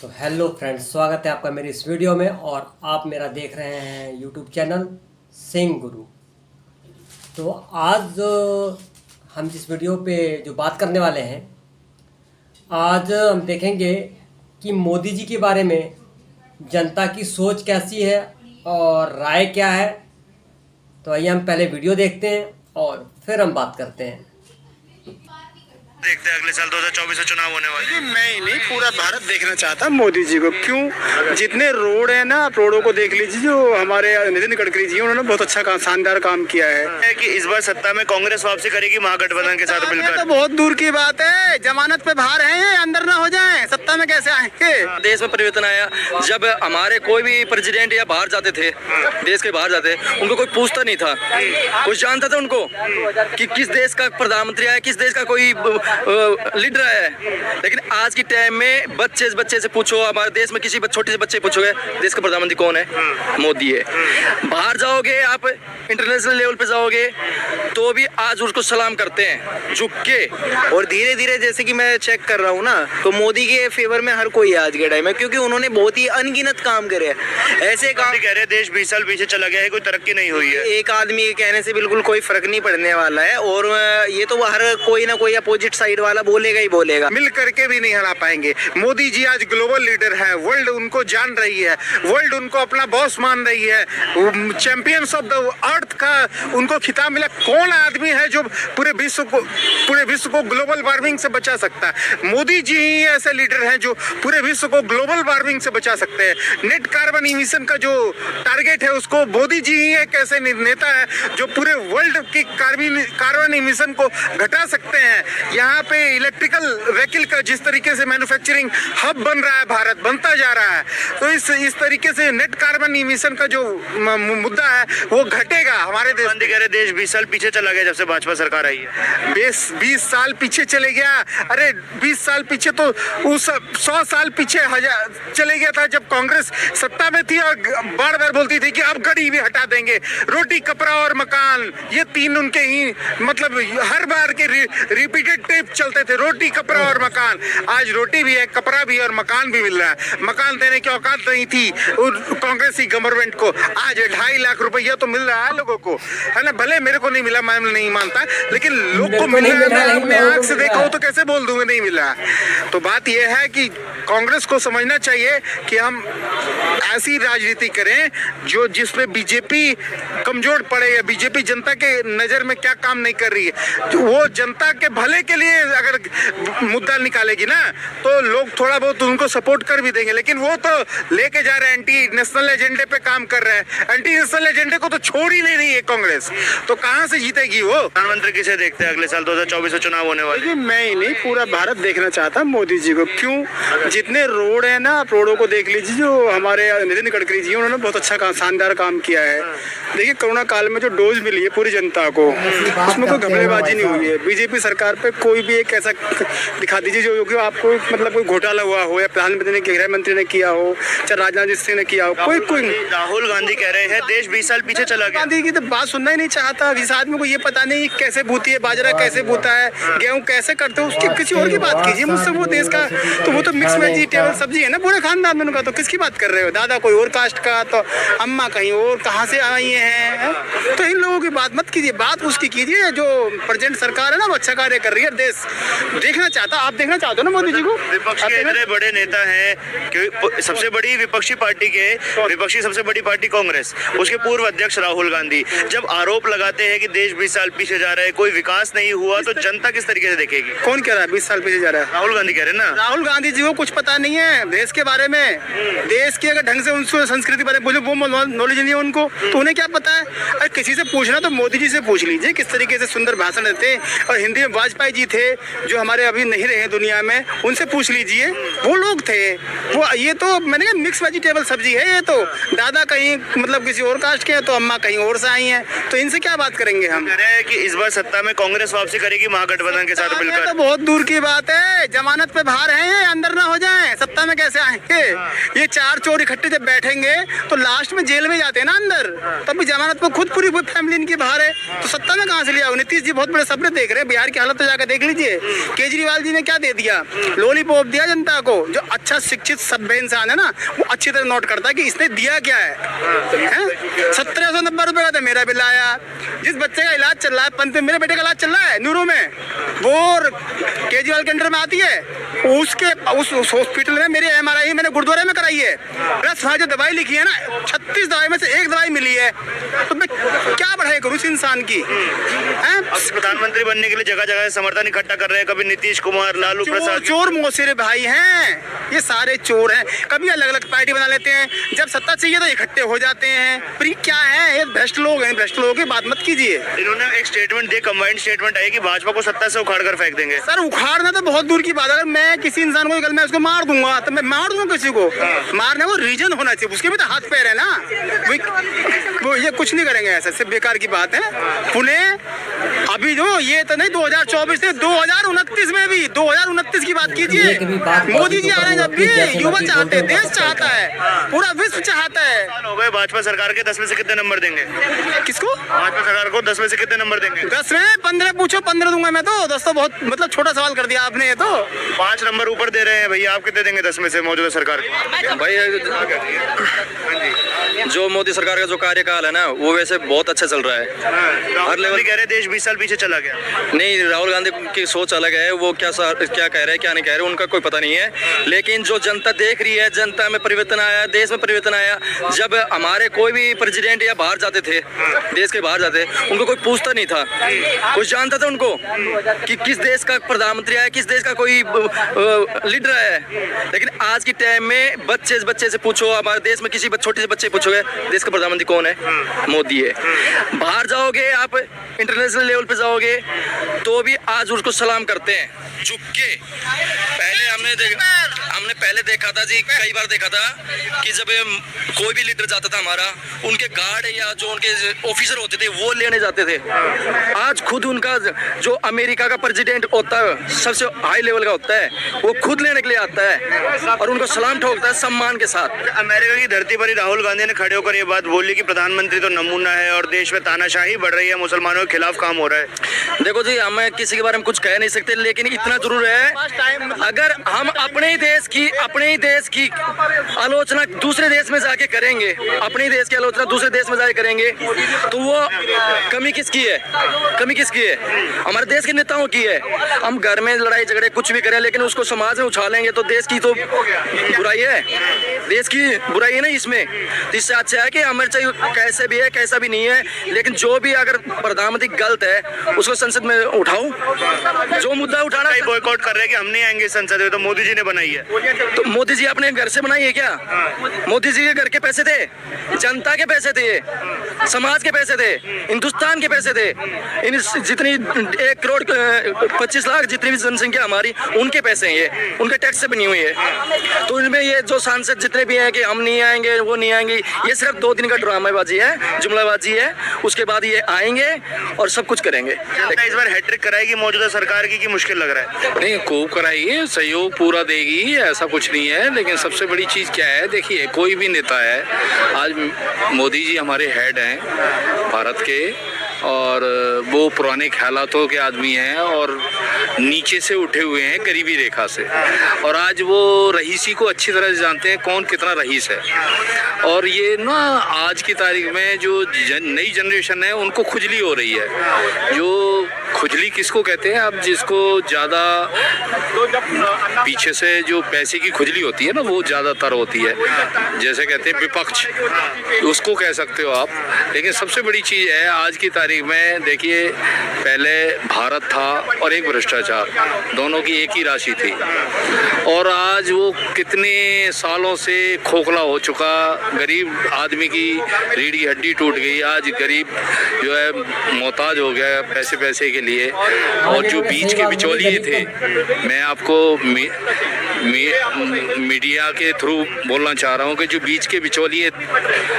तो hello friends, स्वागत है आपका मेरी इस वीडियो में। और आप मेरा देख रहे हैं यूट्यूब चैनल सिंह गुरु। तो आज हम जिस वीडियो पे जो बात करने वाले हैं, आज हम देखेंगे कि मोदी जी के बारे में जनता की सोच कैसी है और राय क्या है। तो आइए हम पहले वीडियो देखते हैं और फिर हम बात करते हैं। देखते हैं अगले साल 2024 में चुनाव होने वाले। मैं ही नहीं, पूरा भारत देखना चाहता मोदी जी को। क्यों? जितने रोड है ना, आप रोडों को देख लीजिए। जो हमारे नितिन गडकरी जी उन्होंने बहुत अच्छा काम, शानदार काम किया है कि इस बार सत्ता में कांग्रेस वापसी करेगी महागठबंधन के साथ मिलकर। तो बहुत दूर की बात है। जमानत पे बाहर हैं, अंदर ना हो जाएं, सत्ता में कैसे आएंगे? देश में परिवर्तन आया जब हमारे कोई भी प्रेसिडेंट या बाहर जाते थे, देश के बाहर जाते, उनको कोई पूछता नहीं था, कुछ जानता था उनको कि किस देश का प्रधानमंत्री आया, किस देश का कोई लीडर है। लेकिन आज के टाइम में बच्चे से पूछो, हमारे देश में किसी छोटे से बच्चे पूछोगे देश का प्रधानमंत्री कौन है, मोदी है। बाहर जाओगे आप, इंटरनेशनल लेवल पे जाओगे तो भी आज उसको सलाम करते हैं झुक के। और धीरे धीरे जैसे कि मैं चेक कर रहा हूँ ना, तो मोदी के फेवर में हर कोई है आज के टाइम में, क्योंकि उन्होंने बहुत ही अनगिनत काम करे हैं। ऐसे काम कह रहे हैं देश 20 साल पीछे चला गया है, कोई तरक्की नहीं हुई है। एक आदमी के कहने से बिल्कुल कोई फर्क नहीं पड़ने वाला है। और ये तो हर कोई ना कोई अपोजिट साइड वाला बोलेगा ही बोलेगा। मिल करके भी नहीं हरा पाएंगे। मोदी जी आज ग्लोबल लीडर है, वर्ल्ड उनको जान रही है, वर्ल्ड उनको अपना बॉस मान रही है, चैंपियंस ऑफ द अर्थ का उनको खिताब मिला। कौन आदमी है जो पूरे विश्व को ग्लोबल वार्मिंग से बचा सकता है? मोदी जी ही ऐसे लीडर हैं जो पूरे विश्व को ग्लोबल वार्मिंग से बचा सकते हैं। नेट कार्बन इमिशन का जो टारगेट है उसको मोदी जी ही एक ऐसे नेता है जो पूरे वर्ल्ड की कार्बन इमिशन को घटा सकते हैं। यहाँ पे इलेक्ट्रिकल व्हीकल का जिस तरीके से मैन्युफैक्चरिंग हब बन रहा है, भारत बनता जा रहा है, तो इस तरीके से नेट कार्बन इमिशन का जो मुद्दा है वो घटेगा हमारे देश। गांधी कह रहे देश 20 साल पीछे चला गया जब से भाजपा सरकार आई है। 20 साल पीछे चले गया। अरे 20 साल पीछे तो उस 100 साल पीछे चले गया था जब कांग्रेस सत्ता में थी और बार बार बोलती थी कि अब गरीबी हटा देंगे, रोटी कपड़ा और मकान, ये तीन उनके ही मतलब हर बार के रिपीटेड टेप चलते थे, रोटी कपड़ा और मकान। आज रोटी भी है, कपड़ा भी है और मकान भी मिल रहा है। मकान देने की औकात नहीं थी कांग्रेसी गवर्नमेंट को, आज 2.5 लाख रुपया तो मिल रहा है लोगों को, है ना। भले मेरे को नहीं मिला, मैं नहीं मानता, लेकिन लोग को मिल रहा है। मैं अपने आंख से देखा हूं तो कैसे बोल दूंगा नहीं मिला। तो बात यह है कि कांग्रेस को समझना चाहिए कि हम ऐसी राजनीति करें जो जिसमें बीजेपी कमजोर पड़े, या बीजेपी जनता के नजर में क्या काम नहीं कर रही है, तो वो जनता के भले के लिए अगर मुद्दा निकालेगी ना तो लोग थोड़ा बहुत उनको सपोर्ट कर भी देंगे। लेकिन वो तो लेके जा रहे हैं, एंटी नेशनल एजेंडे पे काम कर रहे हैं। एंटी नेशनल एजेंडे को तो छोड़ ही नहीं रही है कांग्रेस, तो कहां से जीतेगी वो? प्रधानमंत्री किसे देखते हैं अगले साल 2024 में चुनाव होने वाले? मैं ही नहीं, पूरा भारत देखना चाहता मोदी जी को। क्यों? जितने रोड है ना, आप रोडों को देख लीजिए। जो हमारे नितिन गडकरी जी उन्होंने बहुत अच्छा काम, शानदार काम किया है। देखिए कोरोना काल में जो डोज मिली है पूरी जनता को, उसमें कोई घपलेबाजी नहीं हुई है। बीजेपी सरकार पे कोई भी एक ऐसा दिखा दीजिए जो आपको मतलब कोई घोटाला हुआ हो, या प्रधानमंत्री ने, गृह मंत्री ने किया हो, चाहे राजनाथ सिंह ने किया हो, कोई नहीं। राहुल गांधी कह रहे हैं देश 20 साल पीछे चला गया। गांधी की तो बात सुनना ही नहीं चाहता। इस आदमी को ये पता नहीं कैसे बूती है, बाजरा कैसे बूता है, गेहूं कैसे करते हो, उसकी किसी और की बात कीजिए मुझसे। वो देश का तो वो तो मिक्स वेजिटेबल सब्जी है ना, पूरे खानदान में उनका। तो किसकी बात कर रहे हो? दादा कोई और कास्ट का, तो अम्मा कहीं और, कहाँ से आई हैं? तो इन लोगों की बात मत कीजिए, बात उसकी कीजिए जो प्रेजेंट सरकार है ना, वो अच्छा कार्य कर रही है। देश देखना चाहता, आप देखना चाहते हो ना मोदी जी को? विपक्ष के इतने बड़े नेता हैं, सबसे बड़ी विपक्षी पार्टी के विपक्षी सबसे बड़ी पार्टी कांग्रेस, उसके पूर्व अध्यक्ष राहुल गांधी जब आरोप लगाते हैं कि देश 20 साल पीछे जा रहा है, कोई विकास नहीं हुआ, तो जनता किस तरीके से देखेगी? कौन कह रहा है 20 साल पीछे जा रहा है? राहुल गांधी कह रहे हैं ना। राहुल गांधी जी को कुछ पता नहीं है देश के बारे में। देश की अगर ढंग से उनको संस्कृति बारे में बोले, वो नॉलेज नहीं है उनको, तो उन्हें क्या पता है? अरे किसी से पूछना तो मोदी जी से पूछ लीजिए, किस तरीके से सुंदर भाषण देते। और हिंदी में वाजपेयी जी थे जो हमारे अभी नहीं रहे दुनिया में, उनसे पूछ लीजिए, वो लोग थे। वो ये तो मैंने कहा मिक्स वेजिटेबल सब्जी है। ये तो दादा कहीं मतलब किसी और कास्ट के हैं, तो अम्मा कहीं और से आई हैं, तो इनसे क्या बात करेंगे हम? कह रहे हैं कि इस बार सत्ता में कांग्रेस वापसी करेगी महागठबंधन के साथ मिलकर। तो बहुत दूर की बात है। जमानत पे बाहर हैं, अंदर ना हो जाएं, सत्ता में कैसे आएंगे? ये चार चोर इकट्ठे जब बैठेंगे तो लास्ट में जेल में जाते हैं ना अंदर, तब भी जमानत पे खुद पूरी फैमिली इनकी बाहर है, तो सत्ता में कहाँ से लिया? नीतीश जी बहुत बड़े सपने देख रहे हैं। बिहार की हालत तो जाकर देख देख लीजिए केजरीवाल जी ने क्या दे दिया, लॉलीपॉप दिया जनता को। जो अच्छा शिक्षित सभ्य इंसान है ना, वो अच्छी तरह नोट करता है कि इसने दिया क्या है। 1790 रुपए का तो मेरा बिल आया। जिस बच्चे का इलाज चल रहा है, मेरे बेटे का इलाज चल रहा है न्यूरो में, वो केजरीवाल के अंडर में आती है। उसके उस हॉस्पिटल में मेरी MRI मैंने गुरुद्वारे में कराई है। प्लस वहाँ जो दवाई लिखी है ना, 36 दवाई में से एक दवाई मिली है। तो मैं क्या बढ़ाई करूँ इस इंसान की। प्रधानमंत्री बनने के लिए जगह जगह समर्थन इकट्ठा कर रहे हैं, कभी नीतीश कुमार, लालू प्रसाद। चोर मौसेरे भाई हैं, ये सारे चोर हैं। कभी अलग अलग पार्टी बना लेते हैं, जब सत्ता चाहिए तो इकट्ठे हो जाते हैं। पर ये क्या है, ये भ्रष्ट लोग हैं। भ्रष्ट लोगों की बात मत कीजिए। इन्होंने एक स्टेटमेंट दिया, कंबाइंड स्टेटमेंट है कि भाजपा को सत्ता से उखाड़ कर फेंक देंगे। सर उखाड़ना तो बहुत दूर की बात है। अगर मैं किसी इंसान को कल मैं उसको मार दूंगा तो मैं मार दूंगा किसी को। मारने को रीजन होना चाहिए, उसके भी तो हाथ पैर है ना। वो ये कुछ नहीं करेंगे, ऐसा सिर्फ बेकार की बात है। पुणे अभी जो ये तो नहीं 2024 से 2029 में भी 2029 की बात कीजिए। मोदी जी आ रहे हैं, जब भी युवा चाहते हैं, देश चाहता है, पूरा विश्व चाहता है। हो गए भाजपा सरकार के, 10 में से कितने नंबर देंगे? किसको? भाजपा सरकार को 10 में से कितने नंबर देंगे? 10 में 15 पूछो, 15 दूंगा मैं तो। 10 तो बहुत मतलब छोटा सवाल कर दिया आपने। ये तो 5 नंबर ऊपर दे रहे हैं भैया, आप कितने देंगे 10 में से मौजूदा सरकार को? भाई जो मोदी सरकार का जो कार्यकाल है ना, वो वैसे बहुत अच्छा चल रहा है। हर लेवल कह रहे हैं देश 20 साल पीछे चला गया। नहीं, राहुल गांधी की सोच अलग है। वो क्या कह रहे हैं क्या नहीं कह रहे, उनका कोई पता नहीं है। लेकिन जो जनता देख रही है, जनता में परिवर्तन आया, देश में परिवर्तन आया। जब हमारे कोई भी प्रेसिडेंट या बाहर जाते थे, देश के बाहर जाते, उनको कोई पूछता नहीं था, कोई जानता था उनको कि किस देश का प्रधानमंत्री आया, किस देश का कोई लीडर आया है। लेकिन आज के टाइम में बच्चे से पूछो, हमारे देश में किसी छोटे से बच्चे पूछोगे देश का प्रधानमंत्री कौन है, मोदी है। बाहर जाओगे आप, इंटरनेशनल लेवल पे जाओगे तो भी आज उसको सलाम करते हैं झुक के। पहले हमने पहले देखा था जी, कई बार देखा था कि जब कोई भी लीडर जाता था हमारा, उनके गार्ड या जो उनके ऑफिसर होते थे वो लेने जाते थे। आज खुद उनका जो अमेरिका का प्रेसिडेंट होता है, सबसे हाई लेवल का होता है, वो खुद लेने के लिए आता है और उनको सलाम ठोकता है सम्मान के साथ। अमेरिका की धरती पर ही राहुल गांधी ने खड़े होकर ये बात बोली कि प्रधानमंत्री तो नमूना है और देश में तानाशाही बढ़ रही है, मुसलमानों के खिलाफ काम हो रहा है। देखो जी, हम किसी के बारे में कुछ कह नहीं सकते, लेकिन इतना जरूर है, अगर हम अपने ही देश की आलोचना दूसरे देश में जाके करेंगे, अपने ही देश की आलोचना दूसरे देश में जाके करेंगे, तो वो कमी किसकी है? कमी किसकी है? हमारे देश के नेताओं की है। हम घर में लड़ाई झगड़े कुछ भी करें, लेकिन उसको समाज में उछालेंगे तो देश की तो बुराई है, देश की बुराई है ना इसमें। तो इससे अच्छा है कि हमारे चाहे कैसे भी है, कैसा भी नहीं है, लेकिन जो भी अगर प्रधानमंत्री गलत है उसको संसद में उठाओ, जो मुद्दा उठाना। बॉयकॉट कर रहे हैं कि हम नहीं आएंगे संसद में, तो मोदी जी ने बनाई है। तो मोदी जी अपने घर से बनाई है क्या? मोदी जी के घर के पैसे थे, जनता के पैसे थे, समाज के पैसे थे, हिंदुस्तान के पैसे थे। इन जितनी 1 करोड़ 25 लाख जितनी भी जनसंख्या हमारी, उनके पैसे हैं ये, उनके टैक्स से बनी हुई है। तो इनमें ये जो सांसद जितने भी हैं कि हम नहीं आएंगे, वो नहीं आएंगे, ये सिर्फ 2 दिन का ड्रामेबाजी है, जुमलाबाजी है। उसके बाद ये आएंगे और सब कुछ करेंगे। इस बार हैट्रिक कराएगी मौजूदा सरकार की, मुश्किल लग रहा है? नहीं, खूब कराइए, सहयोग पूरा देगी, ऐसा कुछ नहीं है। लेकिन सबसे बड़ी चीज़ क्या है, देखिए कोई भी नेता है, आज मोदी जी हमारे हेड हैं भारत के, और वो पुराने ख्यालातों के आदमी हैं और नीचे से उठे हुए हैं गरीबी रेखा से, और आज वो रईसी को अच्छी तरह से जानते हैं कौन कितना रईस है। और ये ना आज की तारीख में जो नई जनरेशन है उनको खुजली हो रही है। जो खुजली किसको कहते हैं, अब जिसको ज़्यादा पीछे से जो पैसे की खुजली होती है ना, वो ज़्यादातर होती है, जैसे कहते हैं विपक्ष, उसको कह सकते हो आप। लेकिन सबसे बड़ी चीज़ है आज की तारीख में, देखिए पहले भारत था और एक भ्रष्टाचार, दोनों की एक ही राशि थी, और आज वो कितने सालों से खोखला हो चुका। गरीब आदमी की रीढ़ की हड्डी टूट गई, आज गरीब जो है मोहताज हो गया पैसे के लिए। और जो बीच के बिचौलिए थे, मैं आपको मीडिया के थ्रू बोलना चाह रहा हूँ कि जो बीच के बिचौलिए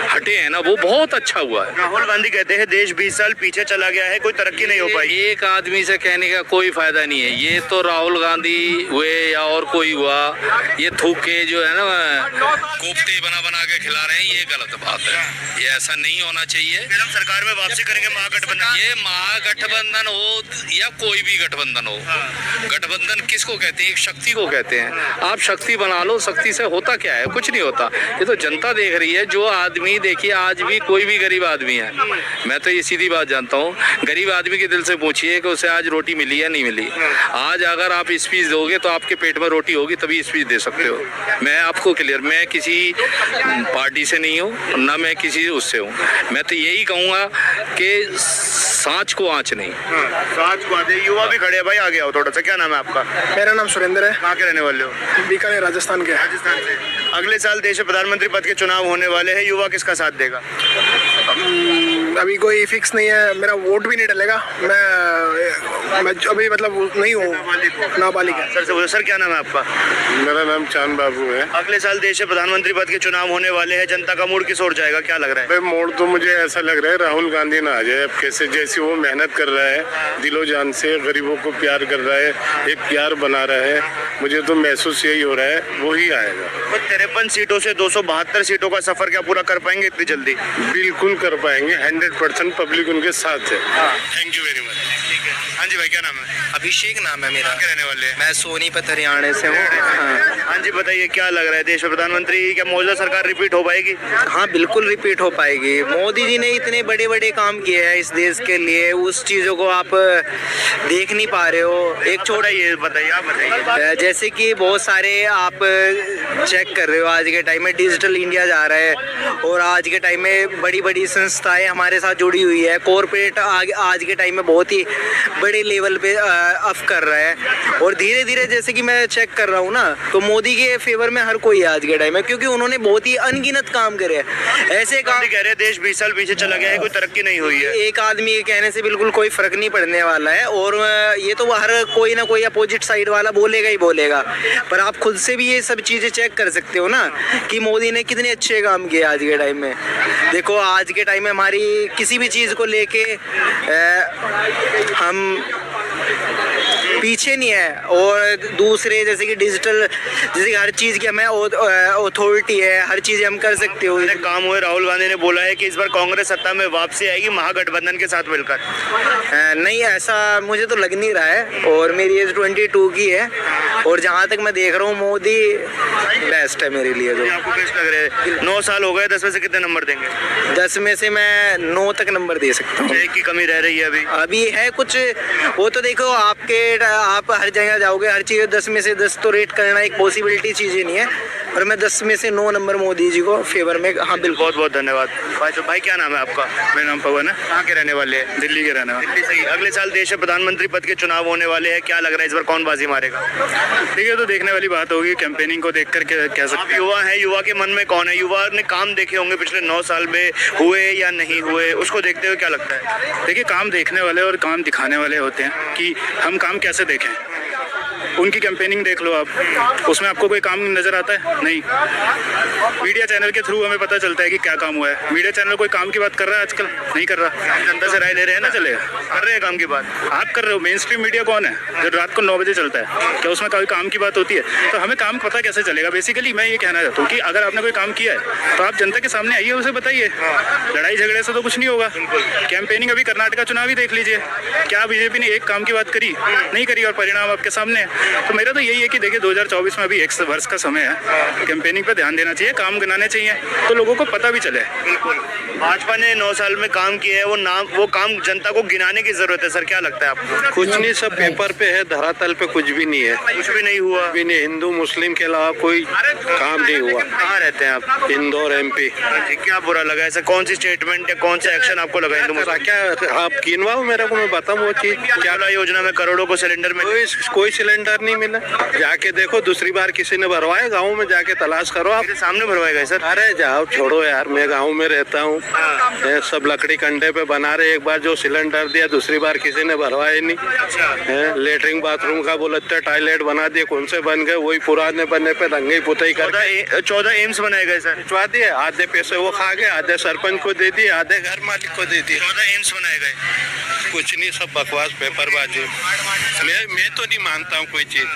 हटे हैं ना, वो बहुत अच्छा हुआ है। राहुल गांधी कहते हैं देश 20 साल पीछे चला गया है, कोई तरक्की नहीं हो पाई। एक आदमी से कहने का कोई फायदा नहीं है। ये तो राहुल गांधी हुए या और कोई हुआ, ये थूक के जो है ना कोफ्ते बना बना के खिला रहे हैं, ये गलत बात है। ये ऐसा नहीं होना चाहिए। फिर हम सरकार में वापसी करेंगे महागठबंधन। ये महागठबंधन हो या कोई भी गठबंधन हो, गठबंधन किसको कहते हैं? एक शक्ति को कहते हैं। आप शक्ति बना लो, शक्ति से होता क्या है? कुछ नहीं होता। ये तो जनता देख रही है। जो आदमी देखिए, आज भी कोई भी गरीब आदमी है, मैं तो ये सीधी बात जानता हूँ, गरीब आदमी के दिल से पूछिए कि उसे आज रोटी मिली या नहीं मिली। आज अगर आप स्पीच दोगे तो आपके पेट में रोटी होगी, तभी स्पीच दे सकते हो। मैं आपको क्लियर, मैं किसी पार्टी से नहीं हूँ, ना मैं किसी उससे हूँ। मैं तो यही कहूँगा कि सांच को आँच नहीं। साथ बात है। युवा भी खड़े हैं भाई, आगे आओ थोड़ा सा। क्या नाम है आपका? मेरा नाम सुरेंद्र है, कहाँ के रहने वाले हो? बीकानेर राजस्थान के। राजस्थान से। अगले साल देश में प्रधानमंत्री पद के चुनाव होने वाले हैं, युवा किसका साथ देगा? अभी कोई फिक्स नहीं है, मेरा वोट भी नहीं डलेगा। मैं अभी मतलब नहीं हूँ, नाबालिग है। सर से बोलो। सर क्या नाम है आपका? मेरा नाम चांद बाबू है। अगले साल देश में प्रधानमंत्री पद के चुनाव होने वाले हैं, जनता का मूड किस ओर जाएगा, क्या लग रहा है? भाई मोड़ तो मुझे ऐसा लग रहा है राहुल गांधी ना आ जाए। अब कैसे जैसे वो मेहनत कर रहा है, दिलो जान से गरीबों को प्यार कर रहा है, एक प्यार बना रहा है, मुझे तो महसूस यही हो रहा है वो ही आएगा। 53 सीटों से 272 सीटों का सफर क्या पूरा कर पाएंगे इतनी जल्दी? बिल्कुल कर पाएंगे, 100% पब्लिक उनके साथ है। Thank you very much. हाँ जी भाई, क्या नाम है? अभिषेक नाम है मेरा। कहाँ के रहने वाले हैं? मैं सोनीपत हरियाणा से हूँ। हाँ जी बताइए, क्या लग रहा है देश में प्रधानमंत्री क्या मौजूदा सरकार रिपीट हो पाएगी? हाँ बिल्कुल रिपीट हो पाएगी। मोदी जी ने इतने बड़े बड़े काम किए हैं इस देश के लिए, उस चीज़ों को आप देख नहीं पा रहे हो। एक छोटा ये बताइए, आप बताइए। जैसे कि बहुत सारे आप चेक कर रहे हो, आज के टाइम में डिजिटल इंडिया जा रहा है और आज के टाइम में बड़ी बड़ी संस्थाएं हमारे साथ जुड़ी हुई है। कॉरपोरेट आज के टाइम में बहुत ही बड़े लेवल पे अप कर रहा है और धीरे धीरे जैसे कि मैं चेक कर रहा हूँ ना, तो मोदी के फेवर में हर कोई है आज के टाइम में, क्योंकि उन्होंने बहुत ही अनगिनत काम करे हैं। ऐसे काम कह रहे हैं देश 20 साल पीछे चला गया है, कोई तरक्की नहीं हुई है। एक आदमी के कहने से बिल्कुल कोई फर्क नहीं पड़ने वाला है और ये तो हर कोई ना कोई अपोजिट साइड वाला बोलेगा ही बोलेगा। पर आप खुद से भी ये सब चीज़ें चेक कर सकते हो ना कि मोदी ने कितने अच्छे काम किए आज के टाइम में। देखो आज के टाइम में हमारी किसी भी चीज़ को लेके हम पीछे नहीं है और दूसरे जैसे कि डिजिटल, जैसे कि हर चीज़ की हमें अथॉरिटी है, हर चीज़ें हम कर सकते हो। काम हुए। राहुल गांधी ने बोला है कि इस बार कांग्रेस सत्ता में वापसी आएगी महागठबंधन के साथ मिलकर। नहीं ऐसा मुझे तो लग नहीं रहा है और मेरी एज 22 की है और जहाँ तक मैं देख रहा हूँ मोदी बेस्ट है मेरे लिए। तो आपको बेस्ट लग रहे हैं? 9 साल हो गए, 10 में से कितने नंबर देंगे? 10 में से मैं 9 तक नंबर दे सकता हूँ। एक की कमी रह रही है अभी है कुछ, वो तो देखो आप हर जगह जाओगे, हर चीज़ 10 में से 10 तो रेट करना एक पॉसिबिलिटी चीज़ ही नहीं है, पर मैं 10 में से 9 नंबर मोदी जी को फेवर में। हाँ बिल्कुल। बहुत बहुत धन्यवाद भाई। तो भाई क्या नाम है आपका? मेरा नाम पवन है। कहाँ के रहने वाले हैं? दिल्ली के रहने वाले। दिल्ली से ही। अगले साल देश में प्रधानमंत्री पद के चुनाव होने वाले हैं, क्या लग रहा है इस बार कौन बाजी मारेगा? देखिए तो देखने वाली बात होगी, कैंपेनिंग को देख कर कह आप सकते युवा हैं, युवा के मन में कौन है? युवा ने काम देखे होंगे पिछले 9 साल में, हुए या नहीं हुए, उसको देखते हुए क्या लगता है? देखिए काम देखने वाले और काम दिखाने वाले होते हैं कि हम काम कैसे देखें। उनकी कैंपेनिंग देख लो आप, उसमें आपको कोई काम नजर आता है? नहीं। मीडिया चैनल के थ्रू हमें पता चलता है कि क्या काम हुआ है। मीडिया चैनल कोई काम की बात कर रहा है आजकल? नहीं कर रहा। जनता से राय ले रहे हैं ना? चलेगा, कर रहे हैं काम की बात। आप कर रहे हो। मेन स्ट्रीम मीडिया कौन है जो रात को 9 बजे चलता है? क्या उसमें कोई काम की बात होती है? तो हमें काम पता कैसे चलेगा? बेसिकली मैं ये कहना चाहता हूँ कि अगर आपने कोई काम किया है तो आप जनता के सामने आइए, उसे बताइए। लड़ाई झगड़े से तो कुछ नहीं होगा। कैंपेनिंग अभी कर्नाटका चुनाव ही देख लीजिए, क्या बीजेपी ने एक काम की बात करी? नहीं करी और परिणाम आपके सामने है। तो मेरा तो यही है कि देखिए 2024 में अभी 1 वर्ष का समय है, कैंपेनिंग पे ध्यान देना चाहिए, काम गिनाने चाहिए तो लोगों को पता भी चले। बिल्कुल। भाजपा ने 9 साल में काम किया है, वो काम जनता को गिनाने की जरूरत है। सर क्या लगता है आपको? कुछ नहीं, सब पेपर पे है, धरातल पे कुछ भी नहीं है। कुछ भी नहीं हुआ? भी नहीं, हिंदू मुस्लिम के अलावा कोई काम नहीं हुआ। कहाँ रहते हैं आप? इंदौर MP। क्या बुरा लगा? ऐसा कौन सी स्टेटमेंट या कौन सा एक्शन आपको लगा हिंदू क्या आप गिनवाओ मेरे को, मैं बताऊँ वो चीज। क्या योजना में करोड़ों को सिलेंडर में? कोई सिलेंडर सिलेंडर नहीं मिला। जाके देखो, दूसरी बार किसी ने भरवाया, गाँव में जाके तलाश करो आप। मेरे सामने भरवाएगा सर? अरे जाओ, छोड़ो यार, मैं गाँव में रहता हूँ। सब लकड़ी कंडे पे बना रहे, एक बार जो सिलेंडर दिया दूसरी बार किसी ने भरवाया नहीं। लेटरिन बाथरूम का बोलते टॉयलेट बना दिए, कौन से बन गए, वही पुराने बनने पे रंगे पुताई कर 14 एम्स बनाए गए सर। भिजवा दिए, आधे पैसे वो खा गए, आधे सरपंच को दे दिए, आधे घर मालिक को दे दिए। 14 एम्स बनाए गए। कुछ नहीं, सब बकवास, पेपरबाजी। मैं तो नहीं मानता हूँ कोई चीज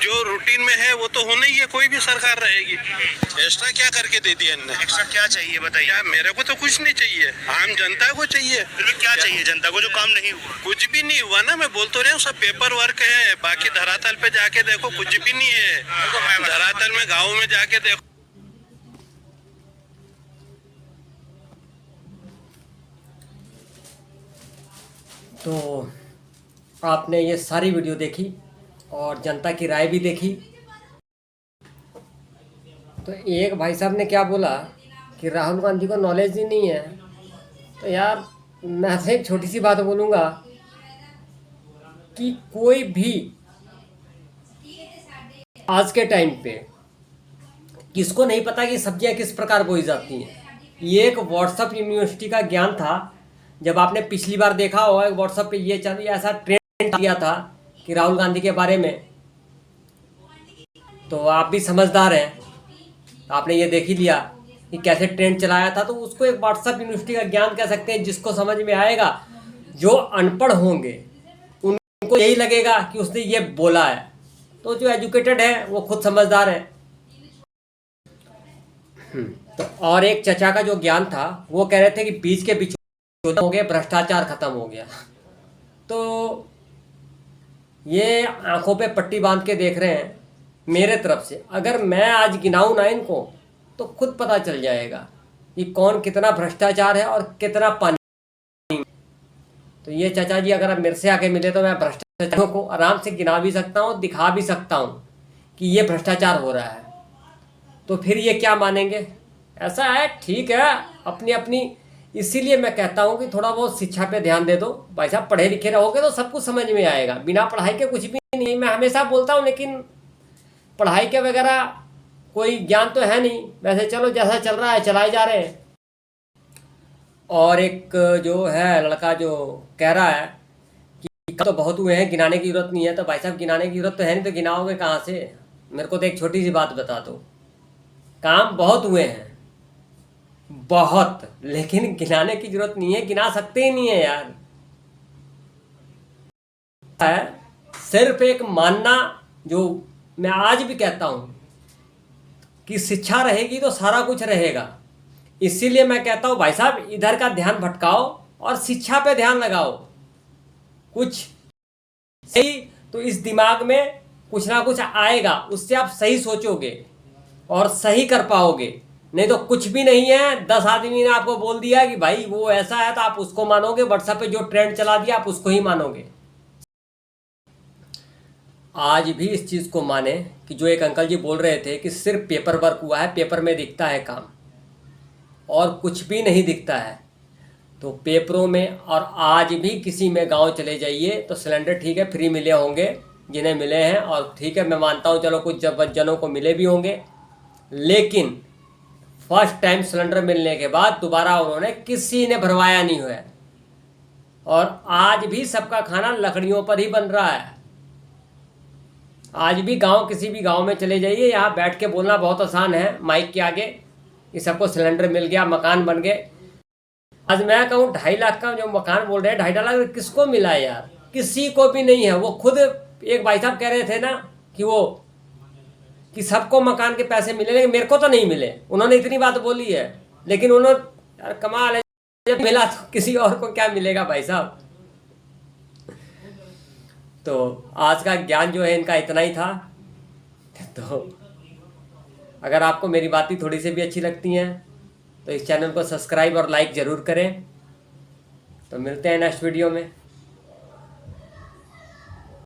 जो रूटीन में है वो तो होना ही है, कोई भी सरकार रहेगी। एक्स्ट्रा क्या करके दे दिया इनने? एक्स्ट्रा क्या चाहिए बताइए? क्या मेरे को तो कुछ नहीं चाहिए, आम जनता को चाहिए। फिर भी क्या चाहिए जनता को जो काम नहीं हुआ? कुछ भी नहीं हुआ ना, मैं बोल तो रहा हूँ, सब पेपर वर्क है। बाकी धरातल पे जाके देखो, कुछ भी नहीं है। धरातल में गाँव में जाके देखो। तो आपने ये सारी वीडियो देखी और जनता की राय भी देखी। तो एक भाई साहब ने क्या बोला कि राहुल गांधी को नॉलेज ही नहीं है। तो यार मैं से एक छोटी सी बात बोलूँगा कि कोई भी आज के टाइम पे किसको नहीं पता कि सब्जियां किस प्रकार बोई जाती हैं। ये एक व्हाट्सएप यूनिवर्सिटी का ज्ञान था। जब आपने पिछली बार देखा होगा व्हाट्सएप पे ये ऐसा ट्रेंड किया था कि राहुल गांधी के बारे में, तो आप भी समझदार हैं, आपने ये देख ही लिया कि कैसे ट्रेंड चलाया था। तो उसको एक व्हाट्सएप यूनिवर्सिटी का ज्ञान कह सकते हैं, जिसको समझ में आएगा। जो अनपढ़ होंगे उनको यही लगेगा कि उसने ये बोला है। तो जो एजुकेटेड है वो खुद समझदार है। तो और एक चचा का जो ज्ञान था वो कह रहे थे कि बीच के बीच हो गया, भ्रष्टाचार खत्म हो गया। तो ये आंखों पे पट्टी बांध के देख रहे हैं मेरे तरफ से। अगर मैं आज गिनाऊं ना इनको तो खुद पता चल जाएगा कि कौन कितना भ्रष्टाचार है और कितना पानी। तो ये चाचा जी अगर अब मेरे से आके मिले तो मैं भ्रष्टाचार को आराम से गिना भी सकता हूँ, दिखा भी सकता हूँ कि ये भ्रष्टाचार हो रहा है। तो फिर ये क्या मानेंगे? ऐसा है, ठीक है, अपनी अपनी। इसीलिए मैं कहता हूँ कि थोड़ा बहुत शिक्षा पे ध्यान दे दो भाई साहब। पढ़े लिखे रहोगे तो सब कुछ समझ में आएगा। बिना पढ़ाई के कुछ भी नहीं, मैं हमेशा बोलता हूँ, लेकिन पढ़ाई के वगैरह कोई ज्ञान तो है नहीं। वैसे चलो जैसा चल रहा है चलाए जा रहे हैं। और एक जो है लड़का जो कह रहा है कि तो बहुत हुए हैं, गिनाने की जरूरत नहीं है। तो भाई साहब गिनाने की जरूरत तो है नहीं, तो गिनाओगे कहाँ से? मेरे को तो एक छोटी सी बात बता दो, काम बहुत हुए हैं, बहुत, लेकिन गिनाने की जरूरत नहीं है, गिना सकते ही नहीं है यार। सिर्फ एक मानना, जो मैं आज भी कहता हूं कि शिक्षा रहेगी तो सारा कुछ रहेगा। इसीलिए मैं कहता हूं भाई साहब इधर का ध्यान भटकाओ और शिक्षा पे ध्यान लगाओ। कुछ सही तो इस दिमाग में कुछ ना कुछ आएगा, उससे आप सही सोचोगे और सही कर पाओगे। नहीं तो कुछ भी नहीं है। 10 आदमी ने आपको बोल दिया कि भाई वो ऐसा है तो आप उसको मानोगे। व्हाट्सएप पे जो ट्रेंड चला दिया आप उसको ही मानोगे। आज भी इस चीज़ को माने कि जो एक अंकल जी बोल रहे थे कि सिर्फ पेपर वर्क हुआ है, पेपर में दिखता है काम और कुछ भी नहीं दिखता है। तो पेपरों में, और आज भी किसी में गांव चले जाइए तो सिलेंडर ठीक है फ्री मिले होंगे जिन्हें मिले हैं, और ठीक है मैं मानता हूं चलो कुछ जनों को मिले भी होंगे, लेकिन फर्स्ट टाइम सिलेंडर मिलने के बाद दोबारा उन्होंने किसी ने भरवाया नहीं हुआ है। और आज भी सबका खाना लकड़ियों पर ही बन रहा है। आज भी गांव, किसी भी गांव में चले जाइए, यहाँ बैठ के बोलना बहुत आसान है माइक के आगे कि सबको सिलेंडर मिल गया, मकान बन गए। आज मैं कहूँ 2.5 लाख का जो मकान बोल रहे हैं, 2.5 लाख किसको मिला है यार? किसी को भी नहीं है। वो खुद एक भाई साहब कह रहे थे ना कि सबको मकान के पैसे मिले, लेकिन मेरे को तो नहीं मिले। उन्होंने इतनी बात बोली है, लेकिन उन्होंने, यार कमाल है, जब मिला तो किसी और को क्या मिलेगा भाई साहब। तो आज का ज्ञान जो है इनका इतना ही था। तो अगर आपको मेरी बातें थोड़ी सी भी अच्छी लगती हैं तो इस चैनल को सब्सक्राइब और लाइक ज़रूर करें। तो मिलते हैं नेक्स्ट वीडियो में।